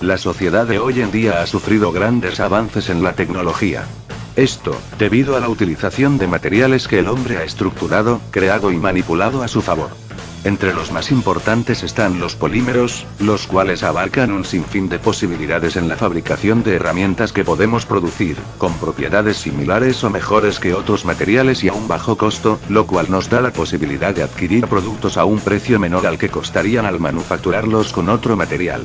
La sociedad de hoy en día ha sufrido grandes avances en la tecnología. Esto, debido a la utilización de materiales que el hombre ha estructurado, creado y manipulado a su favor. Entre los más importantes están los polímeros, los cuales abarcan un sinfín de posibilidades en la fabricación de herramientas que podemos producir, con propiedades similares o mejores que otros materiales y a un bajo costo, lo cual nos da la posibilidad de adquirir productos a un precio menor al que costarían al manufacturarlos con otro material.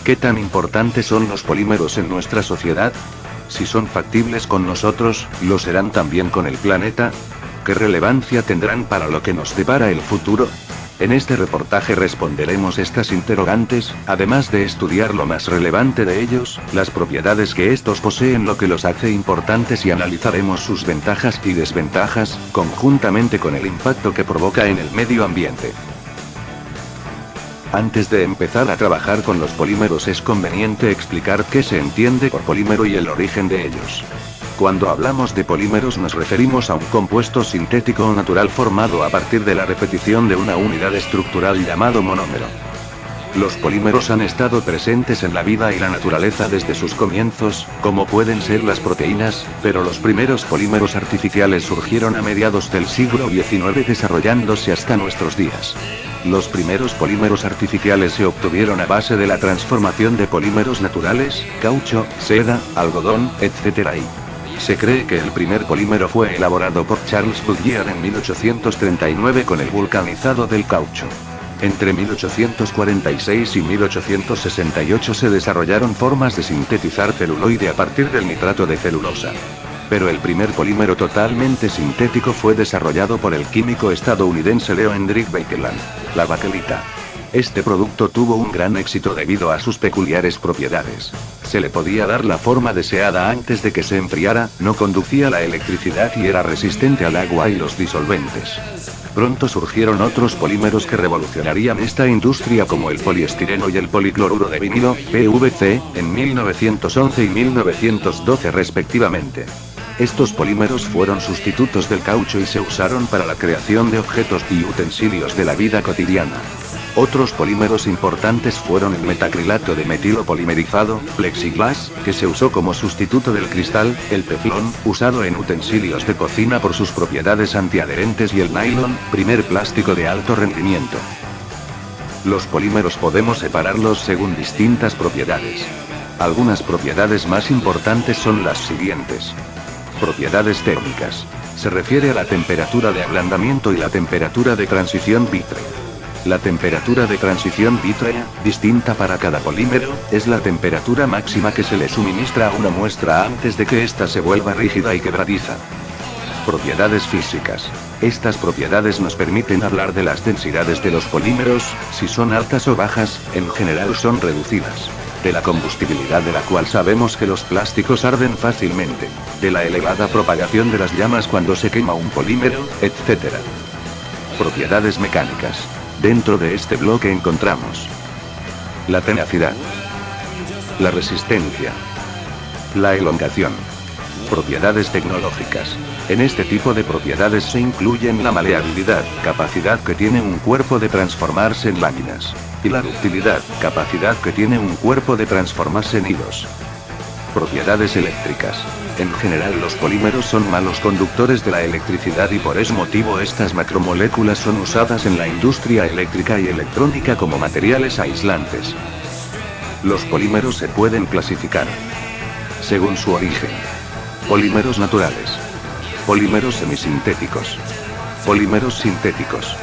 ¿Qué tan importantes son los polímeros en nuestra sociedad? Si son factibles con nosotros, ¿lo serán también con el planeta? ¿Qué relevancia tendrán para lo que nos depara el futuro? En este reportaje responderemos estas interrogantes, además de estudiar lo más relevante de ellos, las propiedades que estos poseen, lo que los hace importantes, y analizaremos sus ventajas y desventajas, conjuntamente con el impacto que provoca en el medio ambiente. Antes de empezar a trabajar con los polímeros es conveniente explicar qué se entiende por polímero y el origen de ellos. Cuando hablamos de polímeros nos referimos a un compuesto sintético o natural formado a partir de la repetición de una unidad estructural llamado monómero. Los polímeros han estado presentes en la vida y la naturaleza desde sus comienzos, como pueden ser las proteínas, pero los primeros polímeros artificiales surgieron a mediados del siglo XIX desarrollándose hasta nuestros días. Los primeros polímeros artificiales se obtuvieron a base de la transformación de polímeros naturales, caucho, seda, algodón, etc. Se cree que el primer polímero fue elaborado por Charles Goodyear en 1839 con el vulcanizado del caucho. Entre 1846 y 1868 se desarrollaron formas de sintetizar celuloide a partir del nitrato de celulosa. Pero el primer polímero totalmente sintético fue desarrollado por el químico estadounidense Leo Hendrik Baekeland, la baquelita. Este producto tuvo un gran éxito debido a sus peculiares propiedades. Se le podía dar la forma deseada antes de que se enfriara, no conducía la electricidad y era resistente al agua y los disolventes. Pronto surgieron otros polímeros que revolucionarían esta industria, como el poliestireno y el policloruro de vinilo, PVC, en 1911 y 1912 respectivamente. Estos polímeros fueron sustitutos del caucho y se usaron para la creación de objetos y utensilios de la vida cotidiana. Otros polímeros importantes fueron el metacrilato de metilo polimerizado, plexiglas, que se usó como sustituto del cristal, el teflón, usado en utensilios de cocina por sus propiedades antiadherentes, y el nylon, primer plástico de alto rendimiento. Los polímeros podemos separarlos según distintas propiedades. Algunas propiedades más importantes son las siguientes. Propiedades térmicas. Se refiere a la temperatura de ablandamiento y la temperatura de transición vítrea. La temperatura de transición vítrea, distinta para cada polímero, es la temperatura máxima que se le suministra a una muestra antes de que ésta se vuelva rígida y quebradiza. Propiedades físicas. Estas propiedades nos permiten hablar de las densidades de los polímeros, si son altas o bajas, en general son reducidas. De la combustibilidad, de la cual sabemos que los plásticos arden fácilmente. De la elevada propagación de las llamas cuando se quema un polímero, etc. Propiedades mecánicas. Dentro de este bloque encontramos la tenacidad, la resistencia, la elongación. Propiedades tecnológicas. En este tipo de propiedades se incluyen la maleabilidad, capacidad que tiene un cuerpo de transformarse en láminas, y la ductilidad, capacidad que tiene un cuerpo de transformarse en hilos. Propiedades eléctricas. En general los polímeros son malos conductores de la electricidad y por ese motivo estas macromoléculas son usadas en la industria eléctrica y electrónica como materiales aislantes. Los polímeros se pueden clasificar según su origen. Polímeros naturales. Polímeros semisintéticos. Polímeros sintéticos.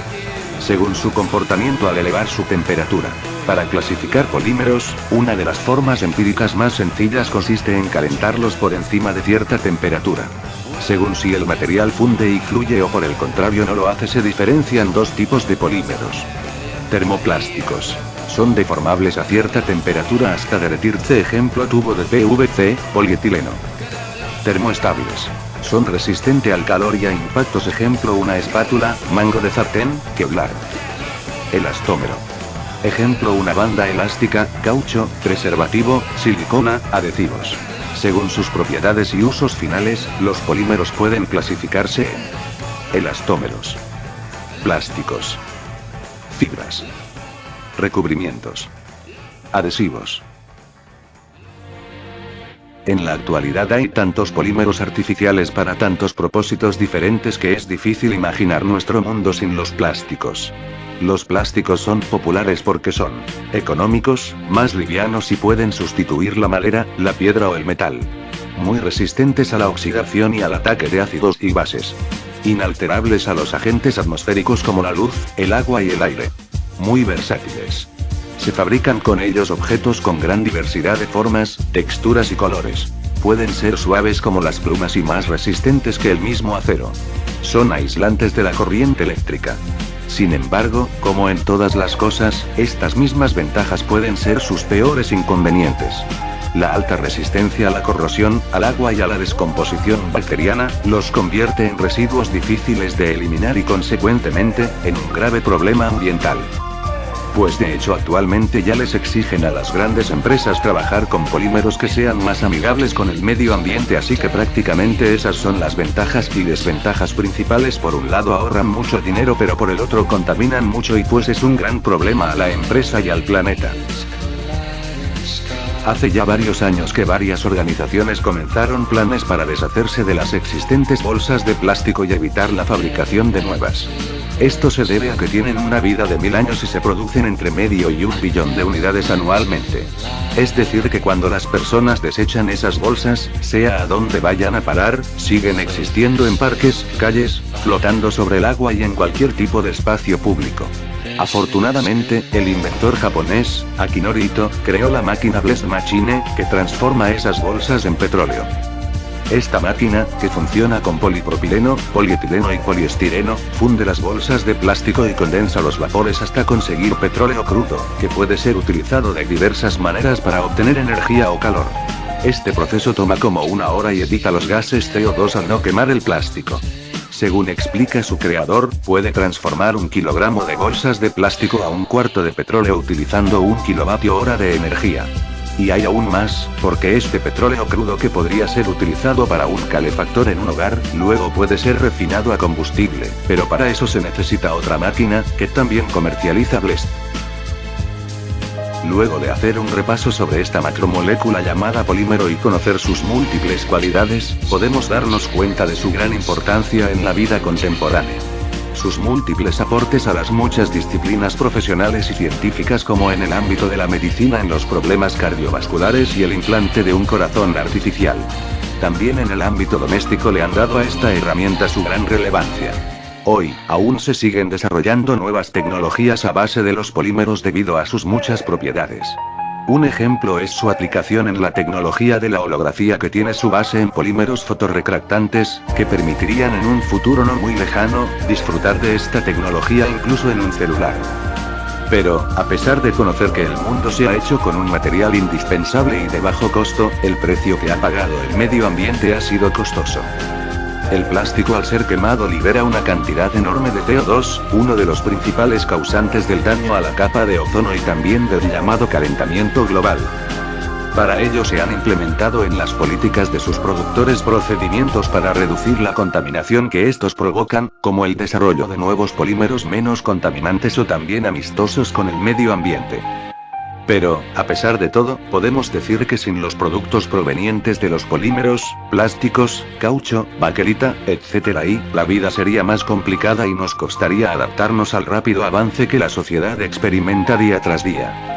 Según su comportamiento al elevar su temperatura. Para clasificar polímeros, una de las formas empíricas más sencillas consiste en calentarlos por encima de cierta temperatura. Según si el material funde y fluye o por el contrario no lo hace, se diferencian dos tipos de polímeros. Termoplásticos. Son deformables a cierta temperatura hasta derretirse, ejemplo tubo de PVC, polietileno. Termoestables. Son resistentes al calor y a impactos, ejemplo una espátula, mango de sartén, Kevlar. Elastómero. Ejemplo una banda elástica, caucho, preservativo, silicona, adhesivos. Según sus propiedades y usos finales, los polímeros pueden clasificarse en elastómeros, plásticos, fibras, recubrimientos, adhesivos, En la actualidad hay tantos polímeros artificiales para tantos propósitos diferentes que es difícil imaginar nuestro mundo sin los plásticos. Los plásticos son populares porque son económicos, más livianos y pueden sustituir la madera, la piedra o el metal. Muy resistentes a la oxidación y al ataque de ácidos y bases. Inalterables a los agentes atmosféricos como la luz, el agua y el aire. Muy versátiles. Se fabrican con ellos objetos con gran diversidad de formas, texturas y colores. Pueden ser suaves como las plumas y más resistentes que el mismo acero. Son aislantes de la corriente eléctrica. Sin embargo, como en todas las cosas, estas mismas ventajas pueden ser sus peores inconvenientes. La alta resistencia a la corrosión, al agua y a la descomposición bacteriana, los convierte en residuos difíciles de eliminar y consecuentemente, en un grave problema ambiental. Pues de hecho actualmente ya les exigen a las grandes empresas trabajar con polímeros que sean más amigables con el medio ambiente, así que prácticamente esas son las ventajas y desventajas principales. Por un lado ahorran mucho dinero pero por el otro contaminan mucho y pues es un gran problema a la empresa y al planeta. Hace ya varios años que varias organizaciones comenzaron planes para deshacerse de las existentes bolsas de plástico y evitar la fabricación de nuevas. Esto se debe a que tienen una vida de 1000 años y se producen entre medio y 1 billón de unidades anualmente. Es decir que cuando las personas desechan esas bolsas, sea a donde vayan a parar, siguen existiendo en parques, calles, flotando sobre el agua y en cualquier tipo de espacio público. Afortunadamente, el inventor japonés, Akinori Ito, creó la máquina Blast Machine, que transforma esas bolsas en petróleo. Esta máquina, que funciona con polipropileno, polietileno y poliestireno, funde las bolsas de plástico y condensa los vapores hasta conseguir petróleo crudo, que puede ser utilizado de diversas maneras para obtener energía o calor. Este proceso toma como 1 hora y evita los gases CO2 al no quemar el plástico. Según explica su creador, puede transformar 1 kilogramo de bolsas de plástico a 1/4 de petróleo utilizando 1 kWh de energía. Y hay aún más, porque este petróleo crudo que podría ser utilizado para un calefactor en un hogar, luego puede ser refinado a combustible, pero para eso se necesita otra máquina, que también comercializa Blest. Luego de hacer un repaso sobre esta macromolécula llamada polímero y conocer sus múltiples cualidades, podemos darnos cuenta de su gran importancia en la vida contemporánea. Sus múltiples aportes a las muchas disciplinas profesionales y científicas como en el ámbito de la medicina en los problemas cardiovasculares y el implante de un corazón artificial. También en el ámbito doméstico le han dado a esta herramienta su gran relevancia. Hoy, aún se siguen desarrollando nuevas tecnologías a base de los polímeros debido a sus muchas propiedades. Un ejemplo es su aplicación en la tecnología de la holografía que tiene su base en polímeros fotorretractantes, que permitirían en un futuro no muy lejano, disfrutar de esta tecnología incluso en un celular. Pero, a pesar de conocer que el mundo se ha hecho con un material indispensable y de bajo costo, el precio que ha pagado el medio ambiente ha sido costoso. El plástico al ser quemado libera una cantidad enorme de CO2, uno de los principales causantes del daño a la capa de ozono y también del llamado calentamiento global. Para ello se han implementado en las políticas de sus productores procedimientos para reducir la contaminación que estos provocan, como el desarrollo de nuevos polímeros menos contaminantes o también amistosos con el medio ambiente. Pero, a pesar de todo, podemos decir que sin los productos provenientes de los polímeros, plásticos, caucho, baquelita, etc., la vida sería más complicada y nos costaría adaptarnos al rápido avance que la sociedad experimenta día tras día.